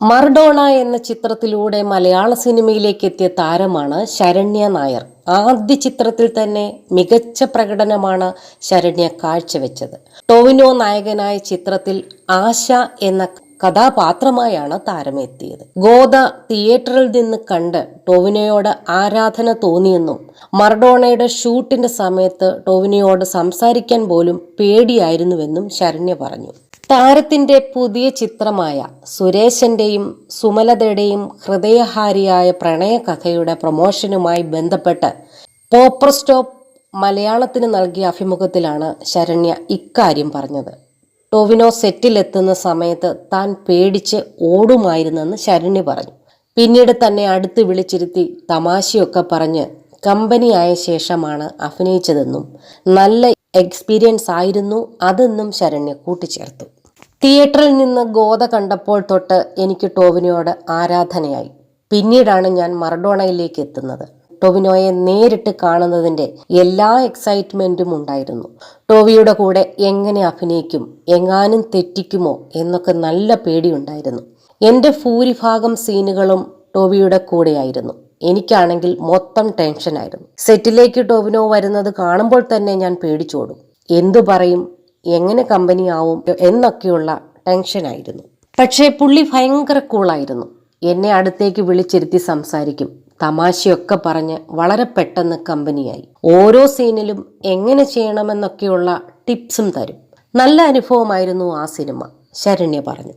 Maradona എന്ന ചിത്രത്തിലൂടെ മലയാള സിനിമയിലേക്ക് എത്തിയ താരമാണ് ശരണ്യ നായർ. ആദ്യ ചിത്രത്തിൽ തന്നെ മികച്ച പ്രകടനമാണ് ശരണ്യ കാഴ്ചവെച്ചത്. ടൊവിനോ നായകനായ ചിത്രത്തിൽ ആശ എന്ന കഥാപാത്രമായാണ് താരമെത്തിയത്. ഗോദ തിയേറ്ററിൽ നിന്ന് കണ്ട് ടൊവിനോയോട് ആരാധന തോന്നിയെന്നും മർഡോണയുടെ ഷൂട്ടിന്റെ സമയത്ത് ടൊവിനോയോട് സംസാരിക്കാൻ പോലും പേടിയായിരുന്നുവെന്നും ശരണ്യ പറഞ്ഞു. താരത്തിന്റെ പുതിയ ചിത്രമായ സുരേശന്റെയും സുമലതയുടെയും ഹൃദയഹാരിയായ പ്രണയകഥയുടെ പ്രൊമോഷനുമായി ബന്ധപ്പെട്ട് പോപ്പർ സ്റ്റോപ്പ് മലയാളത്തിന് നൽകിയ അഭിമുഖത്തിലാണ് ശരണ്യ ഇക്കാര്യം പറഞ്ഞത്. ടൊവിനോ സെറ്റിലെത്തുന്ന സമയത്ത് താൻ പേടിച്ച് ഓടുമായിരുന്നെന്ന് ശരണ്യ പറഞ്ഞു. പിന്നീട് തന്നെ അടുത്ത് വിളിച്ചിരുത്തി തമാശയൊക്കെ പറഞ്ഞ് കമ്പനിയായ ശേഷമാണ് അഭിനയിച്ചതെന്നും നല്ല എക്സ്പീരിയൻസ് ആയിരുന്നു അതെന്നും ശരണ്യ കൂട്ടിച്ചേർത്തു. തിയേറ്ററിൽ നിന്ന് ഗോദ കണ്ടപ്പോൾ തൊട്ട് എനിക്ക് ടൊവിനോയോട് ആരാധനയായി. പിന്നീടാണ് ഞാൻ മർഡോണയിലേക്ക് എത്തുന്നത്. ടൊവിനോയെ നേരിട്ട് കാണുന്നതിൻ്റെ എല്ലാ എക്സൈറ്റ്മെൻറ്റും ഉണ്ടായിരുന്നു. ടൊവിയുടെ കൂടെ എങ്ങനെ അഭിനയിക്കും, എങ്ങാനും തെറ്റിക്കുമോ എന്നൊക്കെ നല്ല പേടിയുണ്ടായിരുന്നു. എൻ്റെ ഭൂരിഭാഗം സീനുകളും ടൊവിയുടെ കൂടെയായിരുന്നു. എനിക്കാണെങ്കിൽ മൊത്തം ടെൻഷനായിരുന്നു. സെറ്റിലേക്ക് ടൊവിനോ വരുന്നത് കാണുമ്പോൾ തന്നെ ഞാൻ പേടിച്ചോടും. എന്തു പറയും, എങ്ങനെ കമ്പനി ആവും എന്നൊക്കെയുള്ള ടെൻഷനായിരുന്നു. പക്ഷേ പുള്ളി ഭയങ്കര കൂളായിരുന്നു. എന്നെ അടുത്തേക്ക് വിളിച്ചിരുത്തി സംസാരിക്കും, തമാശയൊക്കെ പറഞ്ഞ് വളരെ പെട്ടെന്ന് കമ്പനിയായി. ഓരോ സീനിലും എങ്ങനെ ചെയ്യണമെന്നൊക്കെയുള്ള ടിപ്സും തരും. നല്ല അനുഭവമായിരുന്നു ആ സിനിമ, ശരണ്യ പറഞ്ഞു.